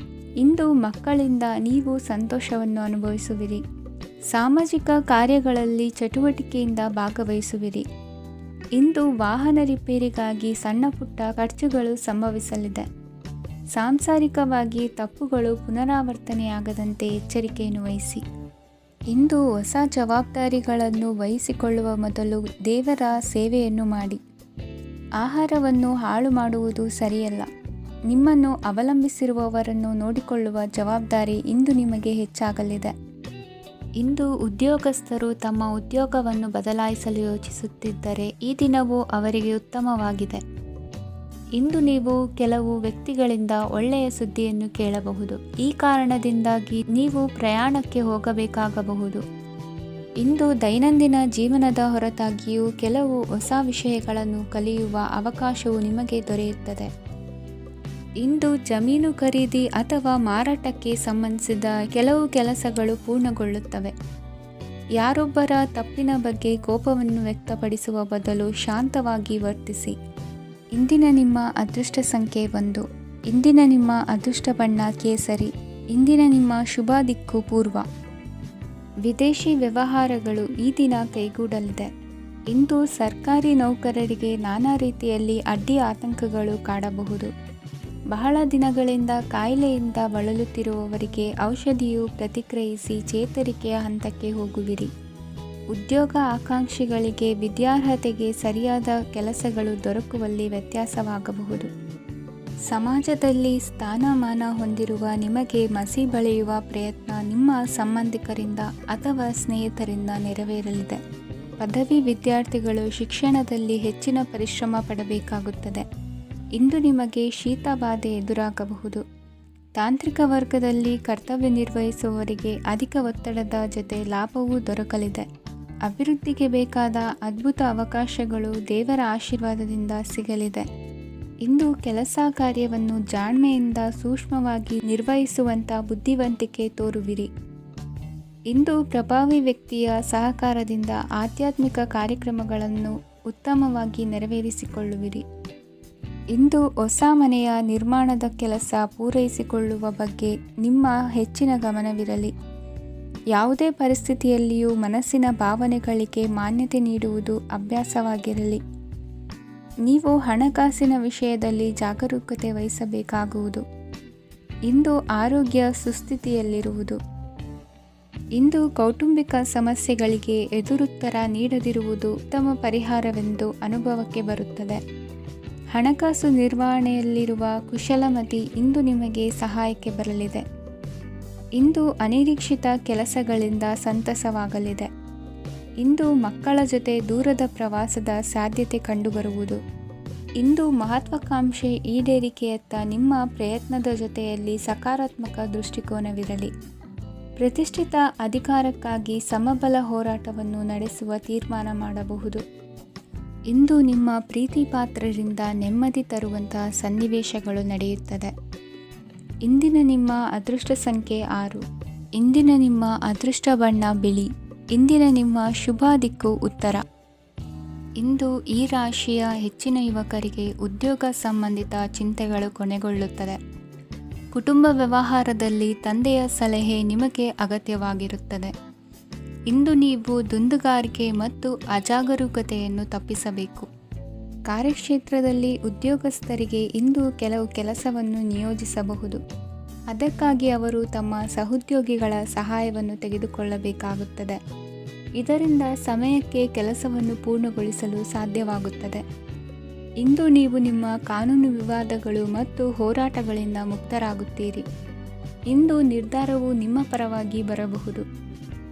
ಇಂದು ಮಕ್ಕಳಿಂದ ನೀವು ಸಂತೋಷವನ್ನು ಅನುಭವಿಸುವಿರಿ. ಸಾಮಾಜಿಕ ಕಾರ್ಯಗಳಲ್ಲಿ ಚಟುವಟಿಕೆಯಿಂದ ಭಾಗವಹಿಸುವಿರಿ. ಇಂದು ವಾಹನ ರಿಪೇರಿಗಾಗಿ ಸಣ್ಣ ಪುಟ್ಟ ಖರ್ಚುಗಳು ಸಂಭವಿಸಲಿದೆ. ಸಾಂಸಾರಿಕವಾಗಿ ತಪ್ಪುಗಳು ಪುನರಾವರ್ತನೆಯಾಗದಂತೆ ಎಚ್ಚರಿಕೆಯನ್ನು ವಹಿಸಿ. ಇಂದು ಹೊಸ ಜವಾಬ್ದಾರಿಗಳನ್ನು ವಹಿಸಿಕೊಳ್ಳುವ ಮೊದಲು ದೇವರ ಸೇವೆಯನ್ನು ಮಾಡಿ. ಆಹಾರವನ್ನು ಹಾಳು ಮಾಡುವುದು ಸರಿಯಲ್ಲ. ನಿಮ್ಮನ್ನು ಅವಲಂಬಿಸಿರುವವರನ್ನು ನೋಡಿಕೊಳ್ಳುವ ಜವಾಬ್ದಾರಿ ಇಂದು ನಿಮಗೆ ಹೆಚ್ಚಾಗಲಿದೆ. ಇಂದು ಉದ್ಯೋಗಸ್ಥರು ತಮ್ಮ ಉದ್ಯೋಗವನ್ನು ಬದಲಾಯಿಸಲು ಯೋಚಿಸುತ್ತಿದ್ದರೆ ಈ ದಿನವೂ ಅವರಿಗೆ ಉತ್ತಮವಾಗಿದೆ. ಇಂದು ನೀವು ಕೆಲವು ವ್ಯಕ್ತಿಗಳಿಂದ ಒಳ್ಳೆಯ ಸುದ್ದಿಯನ್ನು ಕೇಳಬಹುದು. ಈ ಕಾರಣದಿಂದಾಗಿ ನೀವು ಪ್ರಯಾಣಕ್ಕೆ ಹೋಗಬೇಕಾಗಬಹುದು. ಇಂದು ದೈನಂದಿನ ಜೀವನದ ಹೊರತಾಗಿಯೂ ಕೆಲವು ಹೊಸ ವಿಷಯಗಳನ್ನು ಕಲಿಯುವ ಅವಕಾಶವು ನಿಮಗೆ ದೊರೆಯುತ್ತದೆ. ಇಂದು ಜಮೀನು ಖರೀದಿ ಅಥವಾ ಮಾರಾಟಕ್ಕೆ ಸಂಬಂಧಿಸಿದ ಕೆಲವು ಕೆಲಸಗಳು ಪೂರ್ಣಗೊಳ್ಳುತ್ತವೆ. ಯಾರೊಬ್ಬರ ತಪ್ಪಿನ ಬಗ್ಗೆ ಕೋಪವನ್ನು ವ್ಯಕ್ತಪಡಿಸುವ ಬದಲು ಶಾಂತವಾಗಿ ವರ್ತಿಸಿ. ಇಂದಿನ ನಿಮ್ಮ ಅದೃಷ್ಟ ಸಂಖ್ಯೆ 1. ಇಂದಿನ ನಿಮ್ಮ ಅದೃಷ್ಟ ಬಣ್ಣ ಕೇಸರಿ. ಇಂದಿನ ನಿಮ್ಮ ಶುಭ ದಿಕ್ಕು ಪೂರ್ವ. ವಿದೇಶಿ ವ್ಯವಹಾರಗಳು ಈ ದಿನ ಕೈಗೂಡಲಿದೆ. ಇಂದು ಸರ್ಕಾರಿ ನೌಕರರಿಗೆ ನಾನಾ ರೀತಿಯಲ್ಲಿ ಅಡ್ಡಿ ಆತಂಕಗಳು ಕಾಡಬಹುದು. ಬಹಳ ದಿನಗಳಿಂದ ಕಾಯಿಲೆಯಿಂದ ಬಳಲುತ್ತಿರುವವರಿಗೆ ಔಷಧಿಯು ಪ್ರತಿಕ್ರಿಯಿಸಿ ಚೇತರಿಕೆಯ ಹಂತಕ್ಕೆ ಹೋಗುವಿರಿ. ಉದ್ಯೋಗ ಆಕಾಂಕ್ಷಿಗಳಿಗೆ ವಿದ್ಯಾರ್ಹತೆಗೆ ಸರಿಯಾದ ಕೆಲಸಗಳು ದೊರಕುವಲ್ಲಿ ವ್ಯತ್ಯಾಸವಾಗಬಹುದು. ಸಮಾಜದಲ್ಲಿ ಸ್ಥಾನಮಾನ ಹೊಂದಿರುವ ನಿಮಗೆ ಮಸಿ ಬಳಿಯುವ ಪ್ರಯತ್ನ ನಿಮ್ಮ ಸಂಬಂಧಿಕರಿಂದ ಅಥವಾ ಸ್ನೇಹಿತರಿಂದ ನೆರವೇರಲಿದೆ. ಪದವಿ ವಿದ್ಯಾರ್ಥಿಗಳು ಶಿಕ್ಷಣದಲ್ಲಿ ಹೆಚ್ಚಿನ ಪರಿಶ್ರಮ ಪಡಬೇಕಾಗುತ್ತದೆ. ಇಂದು ನಿಮಗೆ ಶೀತ ಬಾಧೆ ಎದುರಾಗಬಹುದು. ತಾಂತ್ರಿಕ ವರ್ಗದಲ್ಲಿ ಕರ್ತವ್ಯ ನಿರ್ವಹಿಸುವವರಿಗೆ ಅಧಿಕ ಒತ್ತಡದ ಜೊತೆ ಲಾಭವೂ ದೊರಕಲಿದೆ. ಅಭಿವೃದ್ಧಿಗೆ ಬೇಕಾದ ಅದ್ಭುತ ಅವಕಾಶಗಳು ದೇವರ ಆಶೀರ್ವಾದದಿಂದ ಸಿಗಲಿದೆ. ಇಂದು ಕೆಲಸ ಕಾರ್ಯವನ್ನು ಜಾಣ್ಮೆಯಿಂದ ಸೂಕ್ಷ್ಮವಾಗಿ ನಿರ್ವಹಿಸುವಂಥ ಬುದ್ಧಿವಂತಿಕೆ ತೋರುವಿರಿ. ಇಂದು ಪ್ರಭಾವಿ ವ್ಯಕ್ತಿಯ ಸಹಕಾರದಿಂದ ಆಧ್ಯಾತ್ಮಿಕ ಕಾರ್ಯಕ್ರಮಗಳನ್ನು ಉತ್ತಮವಾಗಿ ನೆರವೇರಿಸಿಕೊಳ್ಳುವಿರಿ. ಇಂದು ಹೊಸ ಮನೆಯ ನಿರ್ಮಾಣದ ಕೆಲಸ ಪೂರೈಸಿಕೊಳ್ಳುವ ಬಗ್ಗೆ ನಿಮ್ಮ ಹೆಚ್ಚಿನ ಗಮನವಿರಲಿ. ಯಾವುದೇ ಪರಿಸ್ಥಿತಿಯಲ್ಲಿಯೂ ಮನಸ್ಸಿನ ಭಾವನೆಗಳಿಗೆ ಮಾನ್ಯತೆ ನೀಡುವುದು ಅಭ್ಯಾಸವಾಗಿರಲಿ. ನೀವು ಹಣಕಾಸಿನ ವಿಷಯದಲ್ಲಿ ಜಾಗರೂಕತೆ ವಹಿಸಬೇಕಾಗುವುದು. ಇಂದು ಆರೋಗ್ಯ ಸುಸ್ಥಿತಿಯಲ್ಲಿರುವುದು. ಇಂದು ಕೌಟುಂಬಿಕ ಸಮಸ್ಯೆಗಳಿಗೆ ಎದುರುತ್ತರ ನೀಡದಿರುವುದು ಉತ್ತಮ ಪರಿಹಾರವೆಂದು ಅನುಭವಕ್ಕೆ ಬರುತ್ತದೆ. ಹಣಕಾಸು ನಿರ್ವಹಣೆಯಲ್ಲಿರುವ ಕುಶಲಮತಿ ಇಂದು ನಿಮಗೆ ಸಹಾಯಕ್ಕೆ ಬರಲಿದೆ. ಇಂದು ಅನಿರೀಕ್ಷಿತ ಕೆಲಸಗಳಿಂದ ಸಂತಸವಾಗಲಿದೆ. ಇಂದು ಮಕ್ಕಳ ಜೊತೆ ದೂರದ ಪ್ರವಾಸದ ಸಾಧ್ಯತೆ ಕಂಡುಬರುವುದು. ಇಂದು ಮಹತ್ವಾಕಾಂಕ್ಷೆ ಈಡೇರಿಕೆಯತ್ತ ನಿಮ್ಮ ಪ್ರಯತ್ನದ ಜೊತೆಯಲ್ಲಿ ಸಕಾರಾತ್ಮಕ ದೃಷ್ಟಿಕೋನವಿರಲಿ. ಪ್ರತಿಷ್ಠಿತ ಅಧಿಕಾರಕ್ಕಾಗಿ ಸಮಬಲ ಹೋರಾಟವನ್ನು ನಡೆಸುವ ತೀರ್ಮಾನ ಮಾಡಬಹುದು. ಇಂದು ನಿಮ್ಮ ಪ್ರೀತಿ ಪಾತ್ರರಿಂದ ನೆಮ್ಮದಿ ತರುವಂತಹ ಸನ್ನಿವೇಶಗಳು ನಡೆಯುತ್ತದೆ. ಇಂದಿನ ನಿಮ್ಮ ಅದೃಷ್ಟ ಸಂಖ್ಯೆ 6. ಇಂದಿನ ನಿಮ್ಮ ಅದೃಷ್ಟ ಬಣ್ಣ ಬಿಳಿ. ಇಂದಿನ ನಿಮ್ಮ ಶುಭ ದಿಕ್ಕು ಉತ್ತರ. ಇಂದು ಈ ರಾಶಿಯ ಹೆಚ್ಚಿನ ಯುವಕರಿಗೆ ಉದ್ಯೋಗ ಸಂಬಂಧಿತ ಚಿಂತೆಗಳು ಕೊನೆಗೊಳ್ಳುತ್ತದೆ. ಕುಟುಂಬ ವ್ಯವಹಾರದಲ್ಲಿ ತಂದೆಯ ಸಲಹೆ ನಿಮಗೆ ಅಗತ್ಯವಾಗಿರುತ್ತದೆ. ಇಂದು ನೀವು ದುಂದುಗಾರಿಕೆ ಮತ್ತು ಅಜಾಗರೂಕತೆಯನ್ನು ತಪ್ಪಿಸಬೇಕು. ಕಾರ್ಯಕ್ಷೇತ್ರದಲ್ಲಿ ಉದ್ಯೋಗಸ್ಥರಿಗೆ ಇಂದು ಕೆಲವು ಕೆಲಸವನ್ನು ನಿಯೋಜಿಸಬಹುದು. ಅದಕ್ಕಾಗಿ ಅವರು ತಮ್ಮ ಸಹೋದ್ಯೋಗಿಗಳ ಸಹಾಯವನ್ನು ತೆಗೆದುಕೊಳ್ಳಬೇಕಾಗುತ್ತದೆ. ಇದರಿಂದ ಸಮಯಕ್ಕೆ ಕೆಲಸವನ್ನು ಪೂರ್ಣಗೊಳಿಸಲು ಸಾಧ್ಯವಾಗುತ್ತದೆ. ಇಂದು ನೀವು ನಿಮ್ಮ ಕಾನೂನು ವಿವಾದಗಳು ಮತ್ತು ಹೋರಾಟಗಳಿಂದ ಮುಕ್ತರಾಗುತ್ತೀರಿ. ಇಂದು ನಿರ್ಧಾರವು ನಿಮ್ಮ ಪರವಾಗಿ ಬರಬಹುದು.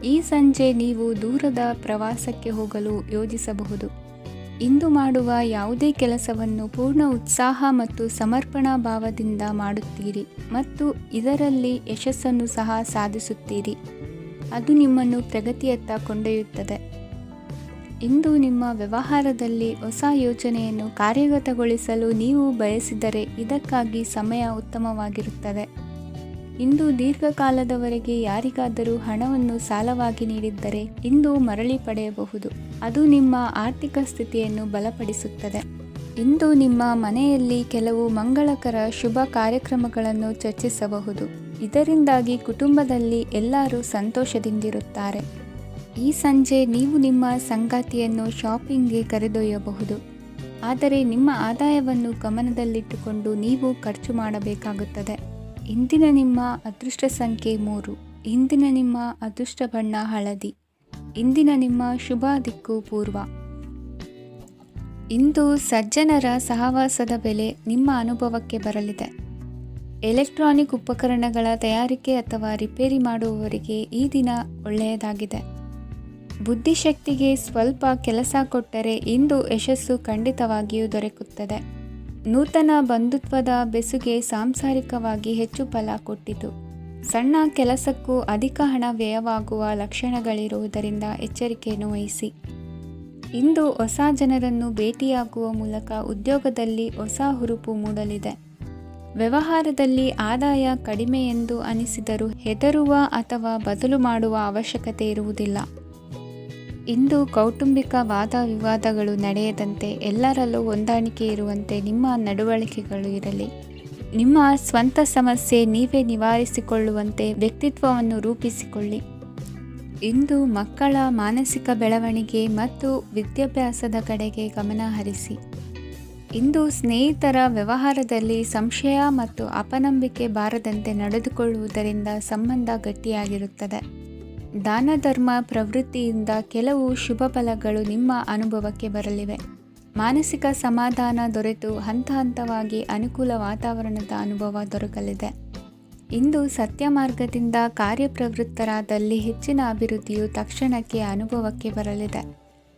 ಈ ಸಂಜೆ ನೀವು ದೂರದ ಪ್ರವಾಸಕ್ಕೆ ಹೋಗಲು ಯೋಜಿಸಬಹುದು. ಇಂದು ಮಾಡುವ ಯಾವುದೇ ಕೆಲಸವನ್ನು ಪೂರ್ಣ ಉತ್ಸಾಹ ಮತ್ತು ಸಮರ್ಪಣಾ ಭಾವದಿಂದ ಮಾಡುತ್ತೀರಿ ಮತ್ತು ಇದರಲ್ಲಿ ಯಶಸ್ಸನ್ನು ಸಹ ಸಾಧಿಸುತ್ತೀರಿ. ಅದು ನಿಮ್ಮನ್ನು ಪ್ರಗತಿಯತ್ತ ಕೊಂಡೊಯ್ಯುತ್ತದೆ. ಇಂದು ನಿಮ್ಮ ವ್ಯವಹಾರದಲ್ಲಿ ಹೊಸ ಯೋಜನೆಯನ್ನು ಕಾರ್ಯಗತಗೊಳಿಸಲು ನೀವು ಬಯಸಿದರೆ ಇದಕ್ಕಾಗಿ ಸಮಯ ಉತ್ತಮವಾಗಿರುತ್ತದೆ. ಇಂದು ದೀರ್ಘಕಾಲದವರೆಗೆ ಯಾರಿಗಾದರೂ ಹಣವನ್ನು ಸಾಲವಾಗಿ ನೀಡಿದ್ದರೆ ಇಂದು ಮರಳಿ ಪಡೆಯಬಹುದು. ಅದು ನಿಮ್ಮ ಆರ್ಥಿಕ ಸ್ಥಿತಿಯನ್ನು ಬಲಪಡಿಸುತ್ತದೆ. ಇಂದು ನಿಮ್ಮ ಮನೆಯಲ್ಲಿ ಕೆಲವು ಮಂಗಳಕರ ಶುಭ ಕಾರ್ಯಕ್ರಮಗಳನ್ನು ಚರ್ಚಿಸಬಹುದು. ಇದರಿಂದಾಗಿ ಕುಟುಂಬದಲ್ಲಿ ಎಲ್ಲರೂ ಸಂತೋಷದಿಂದಿರುತ್ತಾರೆ. ಈ ಸಂಜೆ ನೀವು ನಿಮ್ಮ ಸಂಗಾತಿಯನ್ನು ಶಾಪಿಂಗ್ಗೆ ಕರೆದೊಯ್ಯಬಹುದು. ಆದರೆ ನಿಮ್ಮ ಆದಾಯವನ್ನು ಗಮನದಲ್ಲಿಟ್ಟುಕೊಂಡು ನೀವು ಖರ್ಚು ಮಾಡಬೇಕಾಗುತ್ತದೆ. ಇಂದಿನ ನಿಮ್ಮ ಅದೃಷ್ಟ ಸಂಖ್ಯೆ 3. ಇಂದಿನ ನಿಮ್ಮ ಅದೃಷ್ಟ ಬಣ್ಣ ಹಳದಿ. ಇಂದಿನ ನಿಮ್ಮ ಶುಭ ದಿಕ್ಕು ಪೂರ್ವ. ಇಂದು ಸಜ್ಜನರ ಸಹವಾಸದ ಬೆಲೆ ನಿಮ್ಮ ಅನುಭವಕ್ಕೆ ಬರಲಿದೆ. ಎಲೆಕ್ಟ್ರಾನಿಕ್ ಉಪಕರಣಗಳ ತಯಾರಿಕೆ ಅಥವಾ ರಿಪೇರಿ ಮಾಡುವವರಿಗೆ ಈ ದಿನ ಒಳ್ಳೆಯದಾಗಿದೆ. ಬುದ್ಧಿಶಕ್ತಿಗೆ ಸ್ವಲ್ಪ ಕೆಲಸ ಕೊಟ್ಟರೆ ಇಂದು ಯಶಸ್ಸು ಖಂಡಿತವಾಗಿಯೂ ದೊರಕುತ್ತದೆ. ನೂತನ ಬಂಧುತ್ವದ ಬೆಸುಗೆ ಸಾಂಸಾರಿಕವಾಗಿ ಹೆಚ್ಚು ಫಲ ಕೊಟ್ಟಿತು. ಸಣ್ಣ ಕೆಲಸಕ್ಕೂ ಅಧಿಕ ಹಣ ವ್ಯಯವಾಗುವ ಲಕ್ಷಣಗಳಿರುವುದರಿಂದ ಎಚ್ಚರಿಕೆಯನ್ನು ವಹಿಸಿ. ಇಂದು ಹೊಸ ಜನರನ್ನು ಭೇಟಿಯಾಗುವ ಮೂಲಕ ಉದ್ಯೋಗದಲ್ಲಿ ಹೊಸ ಹುರುಪು ಮೂಡಲಿದೆ. ವ್ಯವಹಾರದಲ್ಲಿ ಆದಾಯ ಕಡಿಮೆ ಎಂದು ಅನಿಸಿದರೂ ಹೆದರುವ ಅಥವಾ ಬದಲು ಮಾಡುವ ಅವಶ್ಯಕತೆ ಇರುವುದಿಲ್ಲ. ಇಂದು ಕೌಟುಂಬಿಕ ವಾದ ವಿವಾದಗಳು ನಡೆಯದಂತೆ ಎಲ್ಲರಲ್ಲೂ ಹೊಂದಾಣಿಕೆ ಇರುವಂತೆ ನಿಮ್ಮ ನಡವಳಿಕೆಗಳು ಇರಲಿ. ನಿಮ್ಮ ಸ್ವಂತ ಸಮಸ್ಯೆ ನೀವೇ ನಿವಾರಿಸಿಕೊಳ್ಳುವಂತೆ ವ್ಯಕ್ತಿತ್ವವನ್ನು ರೂಪಿಸಿಕೊಳ್ಳಿ. ಇಂದು ಮಕ್ಕಳ ಮಾನಸಿಕ ಬೆಳವಣಿಗೆ ಮತ್ತು ವಿದ್ಯಾಭ್ಯಾಸದ ಕಡೆಗೆ ಗಮನ ಹರಿಸಿ. ಇಂದು ಸ್ನೇಹಿತರ ವ್ಯವಹಾರದಲ್ಲಿ ಸಂಶಯ ಮತ್ತು ಅಪನಂಬಿಕೆ ಬಾರದಂತೆ ನಡೆದುಕೊಳ್ಳುವುದರಿಂದ ಸಂಬಂಧ ಗಟ್ಟಿಯಾಗಿರುತ್ತದೆ. ದಾನ ಧರ್ಮ ಪ್ರವೃತ್ತಿಯಿಂದ ಕೆಲವು ಶುಭ ಫಲಗಳು ನಿಮ್ಮ ಅನುಭವಕ್ಕೆ ಬರಲಿವೆ. ಮಾನಸಿಕ ಸಮಾಧಾನ ದೊರೆತು ಹಂತ ಹಂತವಾಗಿ ಅನುಕೂಲ ವಾತಾವರಣದ ಅನುಭವ ದೊರಕಲಿದೆ. ಇಂದು ಸತ್ಯ ಮಾರ್ಗದಿಂದ ಕಾರ್ಯಪ್ರವೃತ್ತರಾದಲ್ಲಿ ಹೆಚ್ಚಿನ ಅಭಿವೃದ್ಧಿಯು ತಕ್ಷಣಕ್ಕೆ ಅನುಭವಕ್ಕೆ ಬರಲಿದೆ.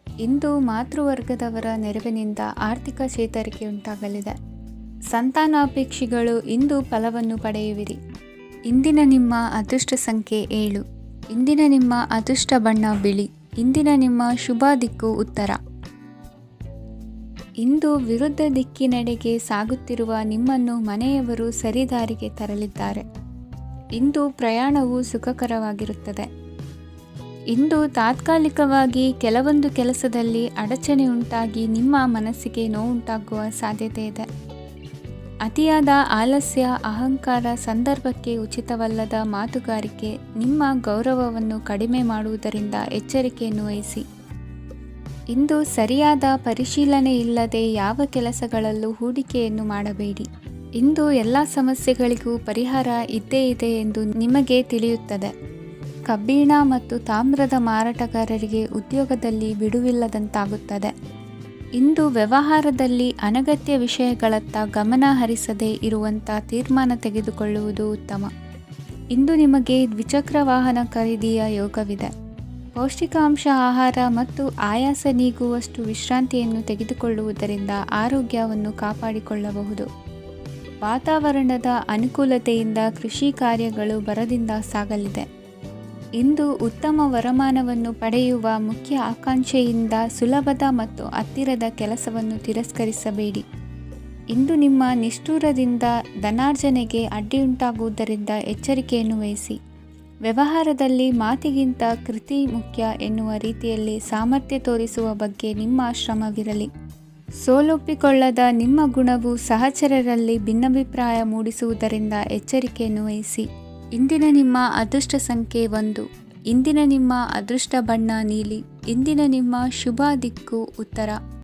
ಇಂದು ಮಾತೃವರ್ಗದವರ ನೆರವಿನಿಂದ ಆರ್ಥಿಕ ಚೇತರಿಕೆ ಉಂಟಾಗಲಿದೆ. ಸಂತಾನಾಪೇಕ್ಷಿಗಳು ಇಂದು ಫಲವನ್ನು ಪಡೆಯುವಿರಿ. ಇಂದಿನ ನಿಮ್ಮ ಅದೃಷ್ಟ ಸಂಖ್ಯೆ 7. ಇಂದಿನ ನಿಮ್ಮ ಅದೃಷ್ಟ ಬಣ್ಣ ಬಿಳಿ. ಇಂದಿನ ನಿಮ್ಮ ಶುಭ ದಿಕ್ಕು ಉತ್ತರ. ಇಂದು ವಿರುದ್ಧ ದಿಕ್ಕಿನೆಡೆಗೆ ಸಾಗುತ್ತಿರುವ ನಿಮ್ಮನ್ನು ಮನೆಯವರು ಸರಿದಾರಿಗೆ ತರಲಿದ್ದಾರೆ. ಇಂದು ಪ್ರಯಾಣವು ಸುಖಕರವಾಗಿರುತ್ತದೆ. ಇಂದು ತಾತ್ಕಾಲಿಕವಾಗಿ ಕೆಲವೊಂದು ಕೆಲಸದಲ್ಲಿ ಅಡಚಣೆ ಉಂಟಾಗಿ ನಿಮ್ಮ ಮನಸ್ಸಿಗೆ ನೋವುಂಟಾಗುವ ಸಾಧ್ಯತೆ ಇದೆ. ಅತಿಯಾದ ಆಲಸ್ಯ, ಅಹಂಕಾರ, ಸಂದರ್ಭಕ್ಕೆ ಉಚಿತವಲ್ಲದ ಮಾತುಗಾರಿಕೆ ನಿಮ್ಮ ಗೌರವವನ್ನು ಕಡಿಮೆ ಮಾಡುವುದರಿಂದ ಎಚ್ಚರಿಕೆಯನ್ನು ವಹಿಸಿ. ಇಂದು ಸರಿಯಾದ ಪರಿಶೀಲನೆ ಇಲ್ಲದೆ ಯಾವ ಕೆಲಸಗಳಲ್ಲೂ ಹೂಡಿಕೆಯನ್ನು ಮಾಡಬೇಡಿ. ಇಂದು ಎಲ್ಲ ಸಮಸ್ಯೆಗಳಿಗೂ ಪರಿಹಾರ ಇದ್ದೇ ಇದೆ ಎಂದು ನಿಮಗೆ ತಿಳಿಯುತ್ತದೆ. ಕಬ್ಬಿಣ ಮತ್ತು ತಾಮ್ರದ ಮಾರಾಟಗಾರರಿಗೆ ಉದ್ಯೋಗದಲ್ಲಿ ಬಿಡುವಿಲ್ಲದಂತಾಗುತ್ತದೆ. ಇಂದು ವ್ಯವಹಾರದಲ್ಲಿ ಅನಗತ್ಯ ವಿಷಯಗಳತ್ತ ಗಮನ ಹರಿಸದೇ ಇರುವಂಥ ತೀರ್ಮಾನ ತೆಗೆದುಕೊಳ್ಳುವುದು ಉತ್ತಮ. ಇಂದು ನಿಮಗೆ ದ್ವಿಚಕ್ರ ವಾಹನ ಖರೀದಿಯ ಯೋಗವಿದೆ. ಪೌಷ್ಟಿಕಾಂಶ ಆಹಾರ ಮತ್ತು ಆಯಾಸ ನೀಗುವಷ್ಟು ವಿಶ್ರಾಂತಿಯನ್ನು ತೆಗೆದುಕೊಳ್ಳುವುದರಿಂದ ಆರೋಗ್ಯವನ್ನು ಕಾಪಾಡಿಕೊಳ್ಳಬಹುದು. ವಾತಾವರಣದ ಅನುಕೂಲತೆಯಿಂದ ಕೃಷಿ ಕಾರ್ಯಗಳು ಬರದಿಂದ ಸಾಗಲಿದೆ. ಇಂದು ಉತ್ತಮ ವರಮಾನವನ್ನು ಪಡೆಯುವ ಮುಖ್ಯ ಆಕಾಂಕ್ಷೆಯಿಂದ ಸುಲಭದ ಮತ್ತು ಹತ್ತಿರದ ಕೆಲಸವನ್ನು ತಿರಸ್ಕರಿಸಬೇಡಿ. ಇಂದು ನಿಮ್ಮ ನಿಷ್ಠುರದಿಂದ ಧನಾರ್ಜನೆಗೆ ಅಡ್ಡಿಯುಂಟಾಗುವುದರಿಂದ ಎಚ್ಚರಿಕೆಯನ್ನು ವಹಿಸಿ. ವ್ಯವಹಾರದಲ್ಲಿ ಮಾತಿಗಿಂತ ಕೃತಿ ಮುಖ್ಯ ಎನ್ನುವ ರೀತಿಯಲ್ಲಿ ಸಾಮರ್ಥ್ಯ ತೋರಿಸುವ ಬಗ್ಗೆ ನಿಮ್ಮ ಶ್ರಮವಿರಲಿ. ಸೋಲೊಪ್ಪಿಕೊಳ್ಳದ ನಿಮ್ಮ ಗುಣವು ಸಹಚರರಲ್ಲಿ ಭಿನ್ನಾಭಿಪ್ರಾಯ ಮೂಡಿಸುವುದರಿಂದ ಎಚ್ಚರಿಕೆಯನ್ನು ವಹಿಸಿ. ಇಂದಿನ ನಿಮ್ಮ ಅದೃಷ್ಟ ಸಂಖ್ಯೆ 1. ಇಂದಿನ ನಿಮ್ಮ ಅದೃಷ್ಟ ಬಣ್ಣ ನೀಲಿ. ಇಂದಿನ ನಿಮ್ಮ ಶುಭ ದಿಕ್ಕು ಉತ್ತರ.